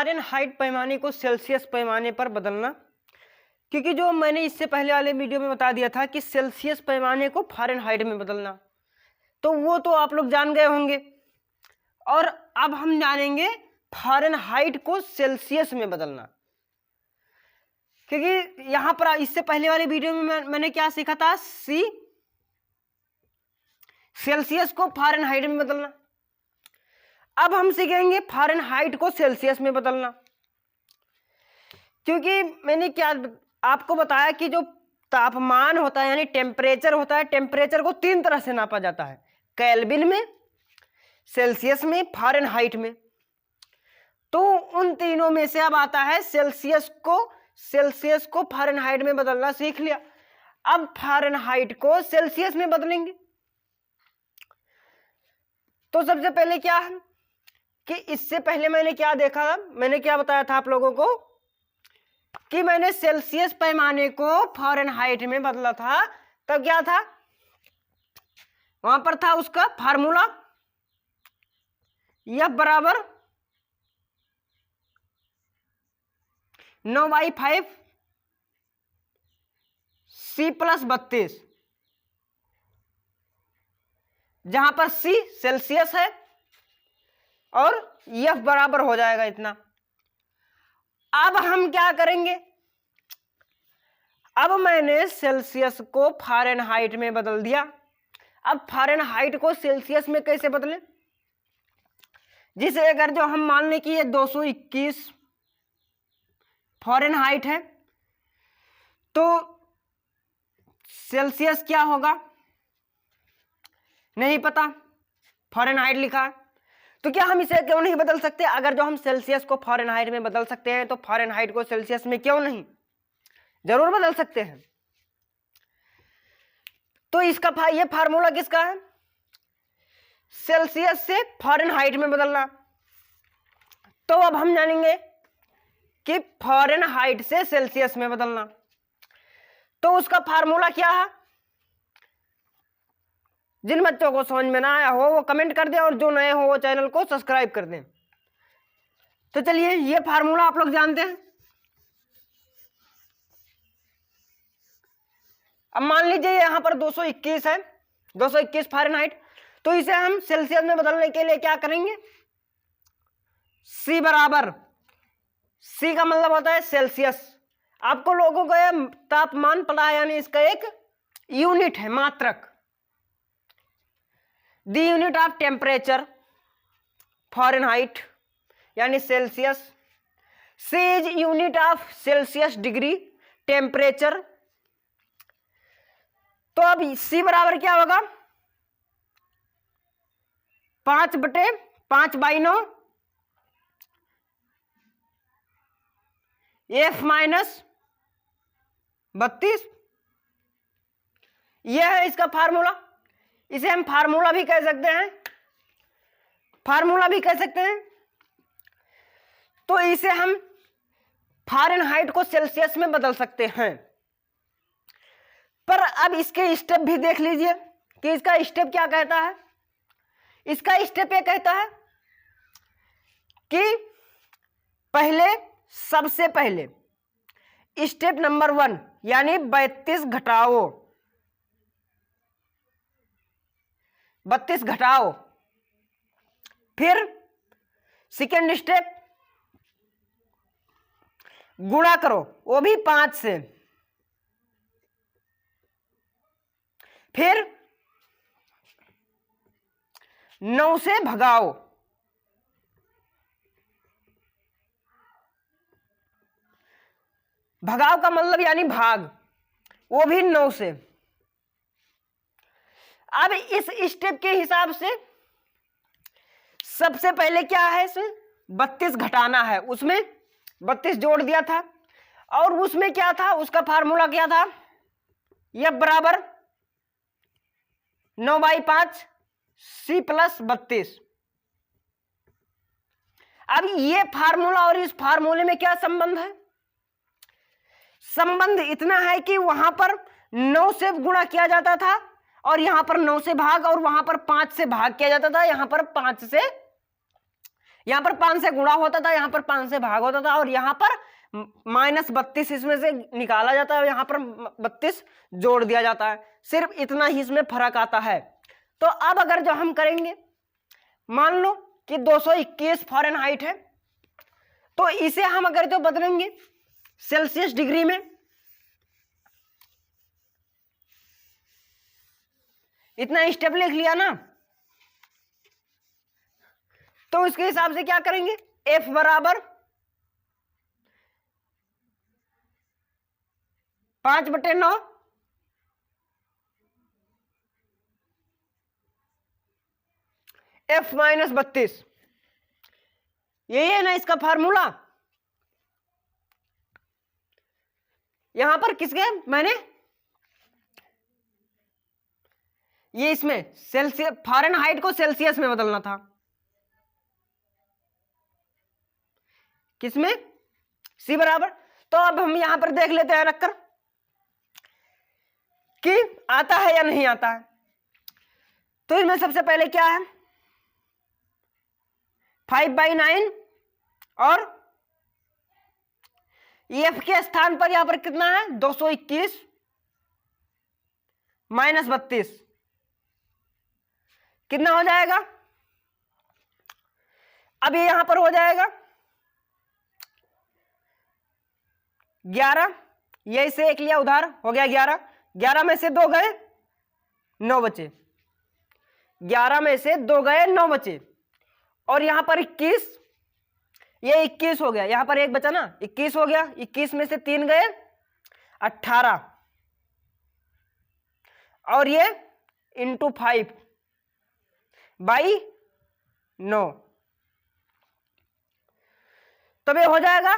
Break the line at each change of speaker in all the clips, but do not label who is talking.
Fahrenheit पैमाने को Celsius पैमाने पर बदलना, क्योंकि जो मैंने इससे पहले वाले वीडियो में बता दिया था कि सेल्सियस पैमाने को फ़ारेनहाइट में बदलना, तो वो तो आप लोग जान गए होंगे। और अब हम जानेंगे फ़ारेनहाइट को सेल्सियस में बदलना, क्योंकि यहाँ पर इससे पहले वाले वीडियो में मैंने क्या सीखा था, सेल्सियस को फ़ारेनहाइट में बदलना। अब हम सीखेंगे फ़ारेनहाइट को सेल्सियस में बदलना, क्योंकि मैंने क्या आपको बताया कि जो तापमान होता है यानी टेम्परेचर होता है, टेम्परेचर को 3 तरह से नापा जाता है, केल्विन में, सेल्सियस में, फ़ारेनहाइट में। तो उन तीनों में से अब आता है सेल्सियस को फ़ारेनहाइट में बदलना सीख लिया। अब फ़ारेनहाइट को सेल्सियस में बदलेंगे। तो सबसे पहले क्या है कि इससे पहले मैंने क्या देखा था, मैंने क्या बताया था आप लोगों को कि मैंने सेल्सियस पैमाने को फ़ारेनहाइट में बदला था। तब क्या था, वहां पर था उसका फार्मूला F बराबर 9/5 C + 32, जहां पर C सेल्सियस है और F बराबर हो जाएगा इतना। अब हम क्या करेंगे, अब मैंने सेल्सियस को फ़ारेनहाइट में बदल दिया। अब फ़ारेनहाइट को सेल्सियस में कैसे बदलें, जिसे अगर जो हम मान लें कि ये 221 फ़ारेनहाइट है, तो सेल्सियस क्या होगा नहीं पता, फ़ारेनहाइट लिखा है, तो क्या हम इसे क्यों नहीं बदल सकते। अगर जो हम सेल्सियस को फ़ारेनहाइट में बदल सकते हैं तो फ़ारेनहाइट को सेल्सियस में क्यों नहीं, जरूर बदल सकते हैं। तो इसका ये फार्मूला किसका है, सेल्सियस से फ़ारेनहाइट में बदलना। तो अब हम जानेंगे कि फ़ारेनहाइट से सेल्सियस में बदलना, तो उसका फार्मूला क्या है। जिन बच्चों को समझ में ना आया हो वो कमेंट कर दें, और जो नए हो वो चैनल को सब्सक्राइब कर दें। तो चलिए, ये फार्मूला आप लोग जानते हैं। अब मान लीजिए यहाँ पर 221 है, 221 फ़ारेनहाइट, तो इसे हम सेल्सियस में बदलने के लिए क्या करेंगे, C बराबर, C का मतलब होता है सेल्सियस। आपको लोगों को यह तापमान पता है, यानी इसका एक यूनिट है, मात्रक। The unit of temperature Fahrenheit यानी Celsius. C is unit of Celsius degree temperature. तो अब C बराबर क्या होगा, 5/5/9 F - 32। यह है इसका फार्मूला। इसे हम फार्मूला भी कह सकते हैं, तो इसे हम फ़ारेनहाइट को सेल्सियस में बदल सकते हैं। पर अब इसके स्टेप भी देख लीजिए कि इसका स्टेप क्या कहता है। इसका स्टेप ये कहता है कि सबसे पहले स्टेप नंबर 1 यानी 32 घटाओ, फिर सेकेंड स्टेप गुणा करो, वो भी 5 से, फिर 9 से भगाओ, भगाव का मतलब यानी भाग, वो भी 9 से। अब इस स्टेप के हिसाब से सबसे पहले क्या है, इसमें 32 घटाना है, उसमें 32 जोड़ दिया था, और उसमें क्या था, उसका फार्मूला क्या था, F बराबर 9/5 C + 32। अब ये फार्मूला और इस फार्मूले में क्या संबंध है, संबंध इतना है कि वहां पर 9 से गुणा किया जाता था, और यहां पर 9 से भाग, और वहां पर 5 से भाग किया जाता था, यहां पर 5 से यहाँ पर 5 से गुणा होता था, यहाँ पर 5 से भाग होता था, और यहाँ पर -32 इसमें से निकाला जाता है, यहाँ पर 32 जोड़ दिया जाता है। सिर्फ इतना ही इसमें फर्क आता है। तो अब अगर जो हम करेंगे, मान लो कि 221 फ़ारेनहाइट है, तो इसे हम अगर जो बदलेंगे सेल्सियस डिग्री में, इतना स्टेप लिख लिया ना, तो इसके हिसाब से क्या करेंगे, F बराबर 5/9 F - 32, यही है ना इसका फार्मूला। यहां पर किसके मैंने ये इसमें सेल्सियस फ़ारेनहाइट को सेल्सियस में बदलना था, किसमें, C बराबर। तो अब हम यहां पर देख लेते हैं रखकर कि आता है या नहीं आता है। तो इसमें सबसे पहले क्या है, 5/9 और F के स्थान पर यहां पर कितना है, 221 - 32, कितना हो जाएगा, अब ये यहां पर हो जाएगा 11, ये से 1 लिया उधार, हो गया 11, 11 में से 2 गए 9 बचे, 11 में से 2 गए 9 बचे, और यहां पर 21, ये 21 हो गया, यहां पर 1 बचा ना, 21 हो गया, 21 में से 3 गए 18, और ये इंटू 5/9, तब ये हो जाएगा,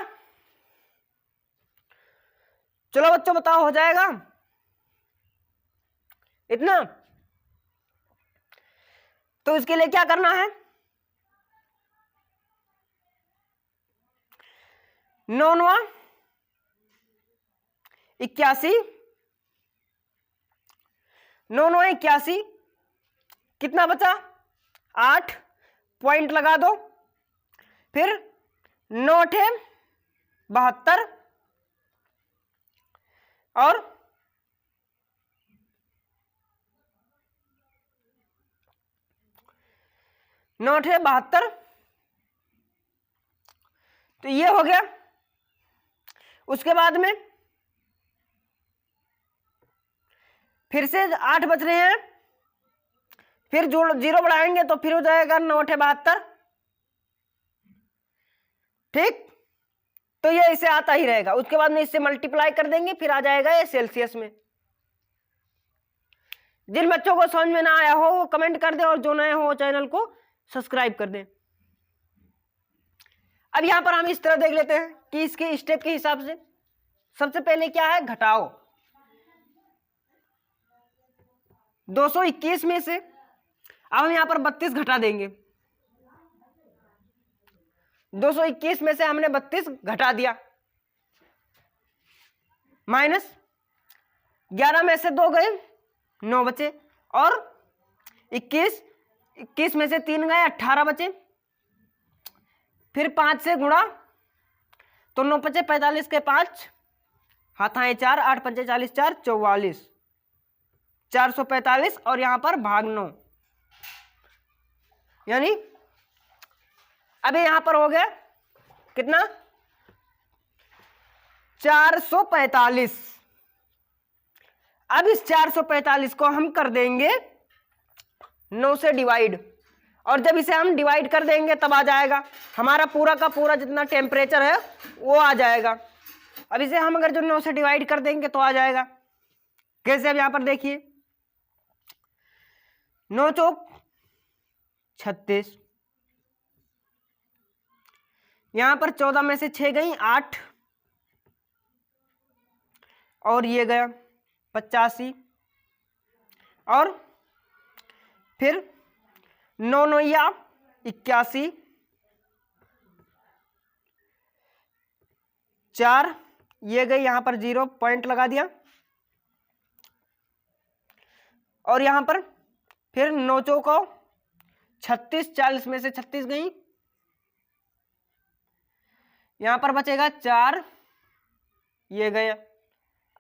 चलो बच्चों बताओ हो जाएगा इतना। तो इसके लिए क्या करना है, 9 9 81, 9 9 81, कितना बचा, 8, पॉइंट लगा दो, फिर 9 8 72, और 9 8 72, तो ये हो गया। उसके बाद में फिर से 8 बच रहे हैं, फिर जोड़ 0 बढ़ाएंगे तो फिर हो जाएगा 9 8 72, ठीक। तो ये इसे आता ही रहेगा, उसके बाद में इससे मल्टीप्लाई कर देंगे, फिर आ जाएगा ये सेल्सियस में। जिन बच्चों को समझ में ना आया हो वो कमेंट कर दें, और जो नए हो चैनल को सब्सक्राइब कर दें। अब यहां पर हम इस तरह देख लेते हैं कि इसके स्टेप के हिसाब से सबसे पहले क्या है, घटाओ 221 में से, अब हम यहां पर 32 घटा देंगे, 221 में से हमने 32 घटा दिया, माइनस 11 में से 2 गए 9 बचे, और 21 में से 3 गए 18 बचे, फिर 5 से गुणा तो 9 5 45 के 5 हाथ आए 4, 8 5 40 4 44, 445, और यहां पर भाग 9, यानी अभी यहां पर हो गया कितना, 445। अब इस 445 को हम कर देंगे 9 से डिवाइड, और जब इसे हम डिवाइड कर देंगे तब आ जाएगा हमारा पूरा का पूरा जितना टेम्परेचर है वो आ जाएगा। अब इसे हम अगर जो 9 से डिवाइड कर देंगे तो आ जाएगा कैसे, अब यहां पर देखिए 9 चौक 36, यहां पर 14 में से 6 गई 8, और ये गया 85, और फिर 9 9 81, 4, ये गई यहां पर 0 पॉइंट लगा दिया, और यहां पर फिर 9 चौको 36, 40 में से 36 गई यहां पर बचेगा 4, ये गया।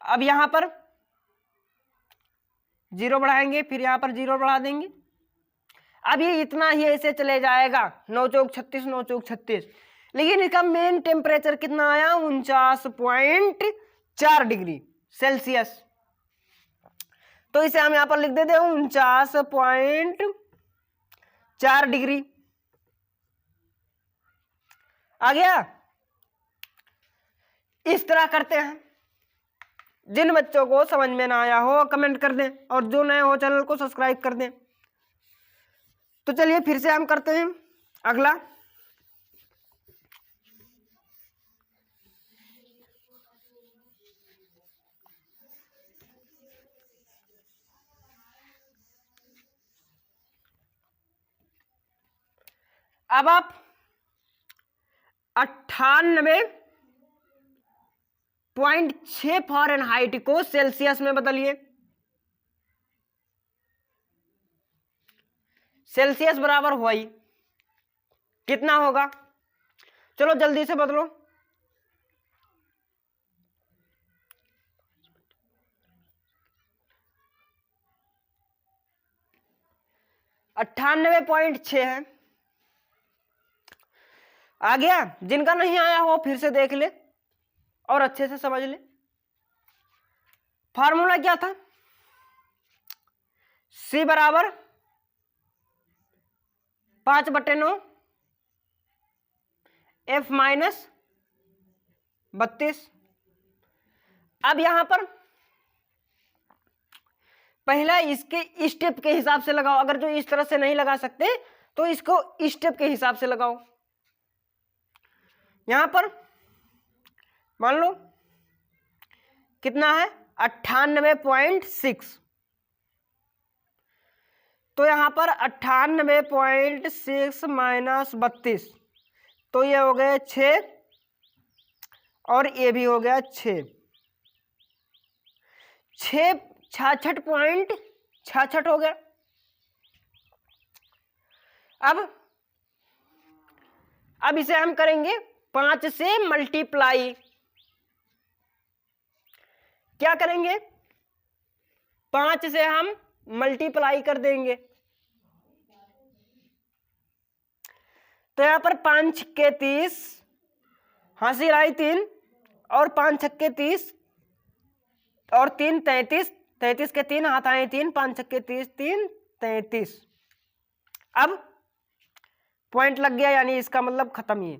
अब यहां पर 0 बढ़ाएंगे, फिर यहां पर 0 बढ़ा देंगे। अब ये इतना ही ऐसे चले जाएगा, 9 चौक 36, 9 चौक 36। लेकिन इसका मेन टेम्परेचर कितना आया, 49.4 डिग्री सेल्सियस। तो इसे हम यहां पर लिख देते हैं 49.4 डिग्री। आ गया। इस तरह करते हैं। जिन बच्चों को समझ में ना आया हो कमेंट कर दें, और जो नए हो चैनल को सब्सक्राइब कर दें। तो चलिए फिर से हम करते हैं अगला। अब आप 98.6 फ़ारेनहाइट को सेल्सियस में बदलिए। सेल्सियस बराबर हुआ ही कितना होगा, चलो जल्दी से बदलो। 98.6 है। आ गया। जिनका नहीं आया हो फिर से देख ले और अच्छे से समझ ले। फार्मूला क्या था, C बराबर 5/9 F माइनस 32। अब यहां पर पहला इसके स्टेप के हिसाब से लगाओ। अगर जो इस तरह से नहीं लगा सकते तो इसको स्टेप के हिसाब से लगाओ। यहां पर मान लो कितना है 98.6, तो यहां पर 98.6 माइनस 32, तो ये हो गए 6 और ये भी हो गया 6, 66.66 हो गया। अब इसे हम करेंगे 5 से मल्टीप्लाई। क्या करेंगे, 5 से हम मल्टीप्लाई कर देंगे। तो यहां पर 5 छक्के 30, हासिल आई 3, और 5 छक्के 30 और 3 33, 33 के 3 हाथ आए 3, 5 छक्के 30, 3 33। अब पॉइंट लग गया, यानी इसका मतलब खत्म ही।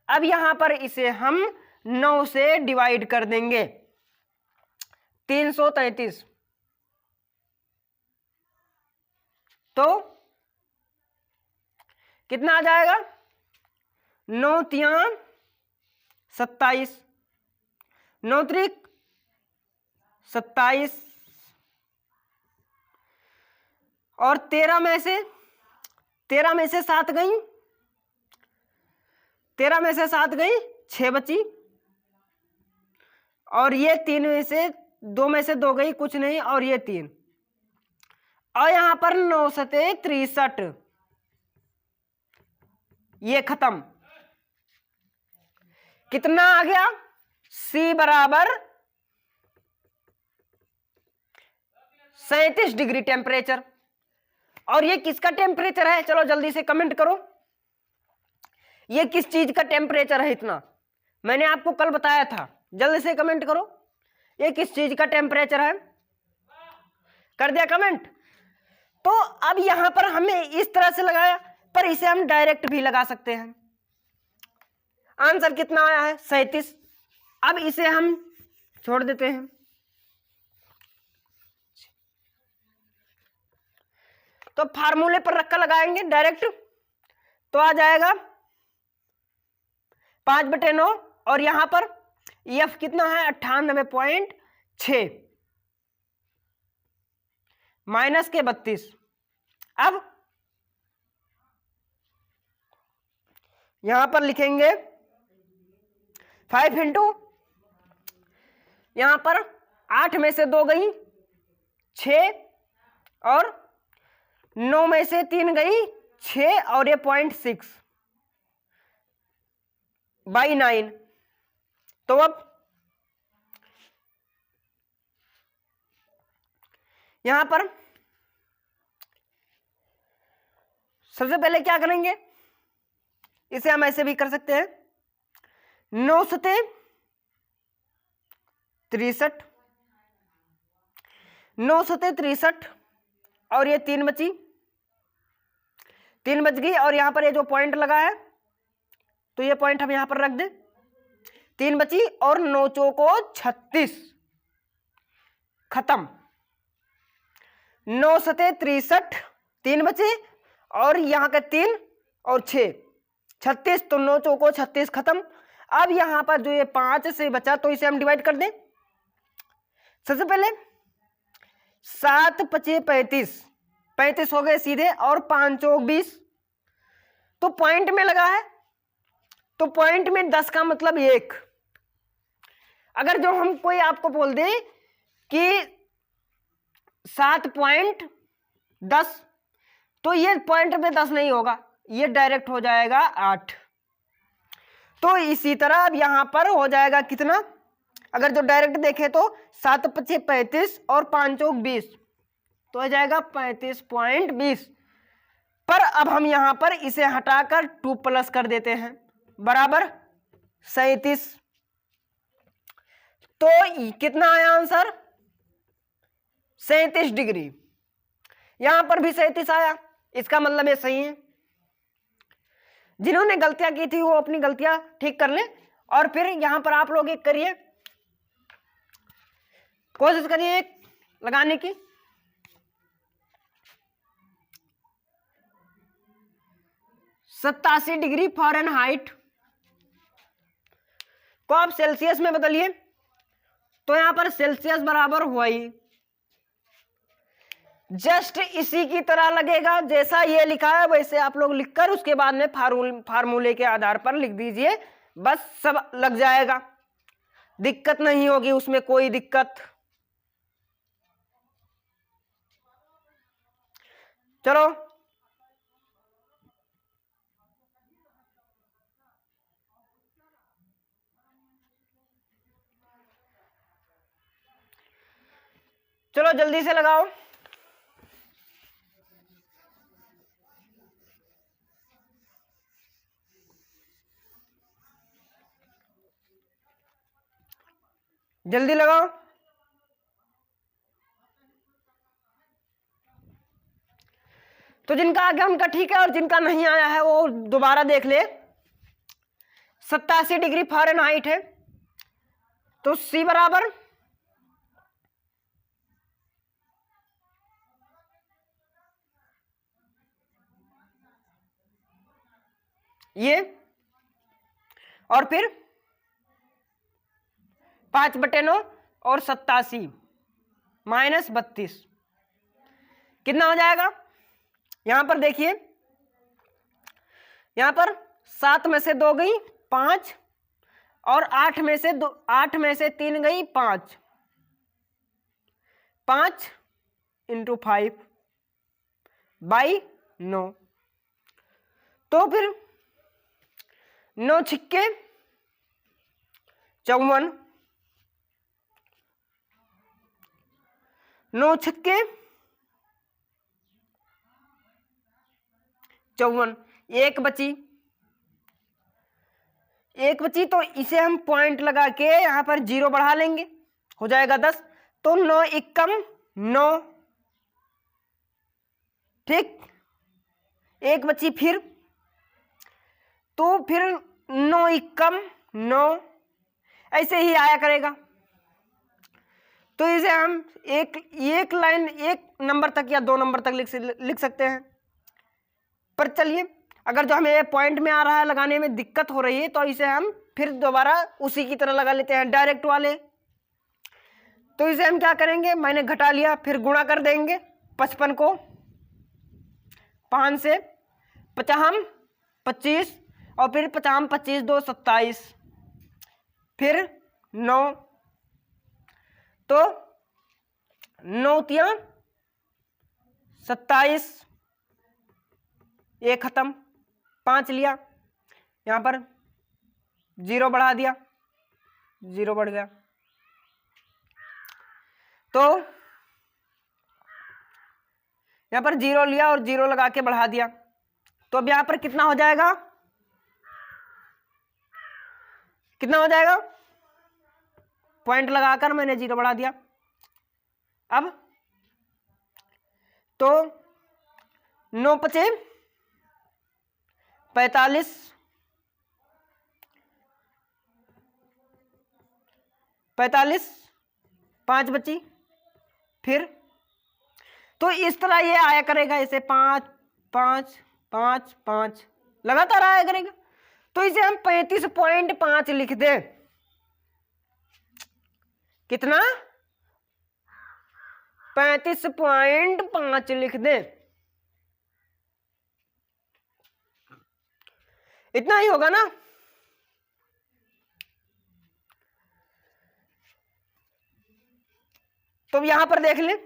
अब यहां पर इसे हम 9 से डिवाइड कर देंगे, 333। तो कितना आ जाएगा, 9 तिया 27, 9 त्रिक 27, और 13 में से 7 गई, 13 में से 7 गई, 6 बची, और ये 3 में से 2 में से 2 गई, कुछ नहीं, और ये 3, और यहां पर 9 सते 63, ये खत्म। कितना आ गया, C बराबर 37 डिग्री टेम्परेचर। और ये किसका टेम्परेचर है, चलो जल्दी से कमेंट करो, ये किस चीज का टेम्परेचर है इतना, मैंने आपको कल बताया था। जल्दी से कमेंट करो, ये किस चीज का टेम्परेचर है, कर दिया कमेंट। तो अब यहां पर हमें इस तरह से लगाया, पर इसे हम डायरेक्ट भी लगा सकते हैं। आंसर कितना आया है, 37। अब इसे हम छोड़ देते हैं। तो फार्मूले पर रखकर लगाएंगे डायरेक्ट, तो आ जाएगा 5/9, और यहां पर F कितना है 98.6 माइनस के 32। अब यहां पर लिखेंगे 5 इंटू, यहां पर 8 में से 2 गई 6, और 9 में से 3 गई 6, और ये 0.6, बाई 9। तो अब यहां पर सबसे पहले क्या करेंगे, इसे हम ऐसे भी कर सकते हैं, 9 सते 63, 9 सते 63 और ये 3 बची, 3 बच गई। और यहां पर ये जो पॉइंट लगा है तो ये पॉइंट हम यहां पर रख दें, 3 बची और 9 चौको 36, खत्म। 9 सते 63, 3 बचे और यहां के 3 और 6, 36, तो 9 चौको 36, खत्म। अब यहां पर जो ये 5 से बचा तो इसे हम डिवाइड कर दें। सबसे पहले 7 पचे 35, 35 हो गए सीधे और 5 चौक 20, तो पॉइंट में लगा है तो पॉइंट में 10 का मतलब 1। अगर जो हम कोई आपको बोल दे कि 7.10 तो ये पॉइंट में 10 नहीं होगा, ये डायरेक्ट हो जाएगा 8। तो इसी तरह अब यहां पर हो जाएगा कितना, अगर जो डायरेक्ट देखे तो 7 पचे 35 और 5 चौक 20, तो हो जाएगा 35.20। पर अब हम यहां पर इसे हटाकर 2 प्लस कर देते हैं, बराबर 37। तो कितना आया आंसर, 37 डिग्री। यहां पर भी 37 आया, इसका मतलब ये सही है। जिन्होंने गलतियां की थी वो अपनी गलतियां ठीक कर लें। और फिर यहां पर आप लोग एक करिए, कोशिश करिए एक लगाने की। सत्तासी डिग्री फ़ारेनहाइट को आप सेल्सियस में बदलिए, तो यहां पर सेल्सियस बराबर हुआ ही जस्ट इसी की तरह लगेगा, जैसा ये लिखा है वैसे आप लोग लिखकर उसके बाद में फार्मूले के आधार पर लिख दीजिए, बस सब लग जाएगा, दिक्कत नहीं होगी उसमें, कोई दिक्कत। चलो चलो जल्दी से लगाओ। जल्दी लगाओ। तो जिनका आ गया उनका ठीक है, और जिनका नहीं आया है वो दोबारा देख ले। 87 डिग्री फ़ारेनहाइट है, तो C बराबर ये, और फिर 5/9 और 87 माइनस 32 कितना हो जाएगा। यहां पर देखिए, यहां पर 7 में से 2 गई 5 और 8 में से 3 गई 5, 5 × 5/9। तो फिर 9 छिक्के 54, 9 छक्के 54, एक बची, तो इसे हम पॉइंट लगा के यहां पर 0 बढ़ा लेंगे, हो जाएगा 10। तो 9 एकम 9, ठीक, एक बची फिर, तो फिर 9 एकम 9, ऐसे ही आया करेगा। तो इसे हम एक लाइन 1 नंबर तक या 2 नंबर तक लिख सकते हैं। पर चलिए, अगर जो हमें पॉइंट में आ रहा है लगाने में दिक्कत हो रही है तो इसे हम फिर दोबारा उसी की तरह लगा लेते हैं, डायरेक्ट वाले। तो इसे हम क्या करेंगे, मैंने घटा लिया, फिर गुणा कर देंगे 55 को 5 से, 55 25 और फिर 55 25 2 27, फिर 9, तो 9 तिया 27, ये खत्म, 5 लिया, यहां पर 0 बढ़ा दिया, 0 बढ़ गया। तो यहां पर 0 लिया और 0 लगा के बढ़ा दिया, तो अब यहां पर कितना हो जाएगा, कितना हो जाएगा, पॉइंट लगाकर मैंने 0 बढ़ा दिया। अब तो 9 पचे 45, 5 बची, फिर तो इस तरह ये आया करेगा, इसे 5 5 5 5 लगातार आया करेगा। तो इसे हम 35.5 लिख दें। कितना, 35.5 लिख दें। इतना ही होगा ना। तो यहां पर देख लें,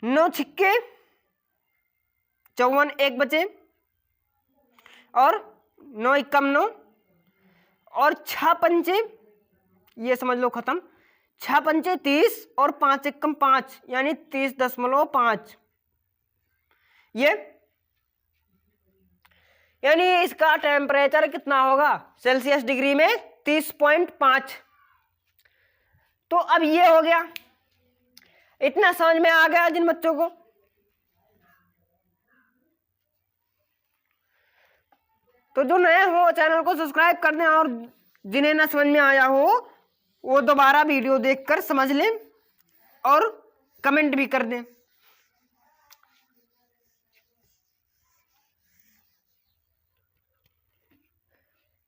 9 छिक्के 54, 1 बचे, और 9 एकम 9, और 6 पंचे, ये समझ लो खत्म, 6 पंचे 30 और 5 एकम 5 यानी 30.5। ये यानी इसका टेम्परेचर कितना होगा सेल्सियस डिग्री में, 30.5। तो अब ये हो गया। इतना समझ में आ गया जिन बच्चों को, तो जो नए हो चैनल को सब्सक्राइब कर दें, और जिन्हें ना समझ में आया हो वो दोबारा वीडियो देखकर समझ लें और कमेंट भी कर दें।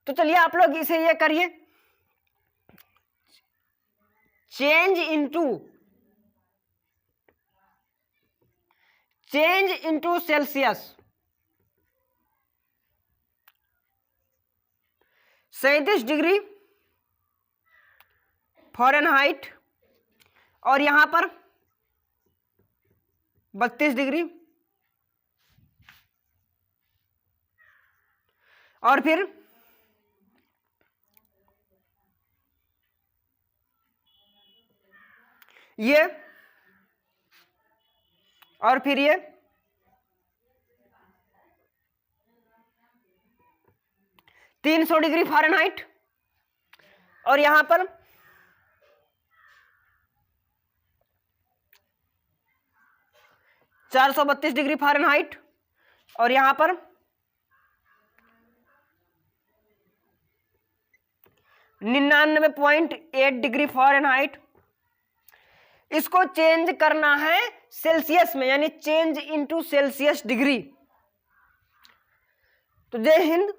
तो चलिए आप लोग इसे ये करिए, change into Celsius. 37 degree Fahrenheit, और यहां पर 32 डिग्री, और फिर ये, और फिर ये 300 डिग्री फ़ारेनहाइट, और यहां पर 432 डिग्री फ़ारेनहाइट, और यहां पर 99.8 डिग्री फ़ारेनहाइट। इसको चेंज करना है सेल्सियस में, यानी चेंज इनटू सेल्सियस डिग्री। तो जय हिंद।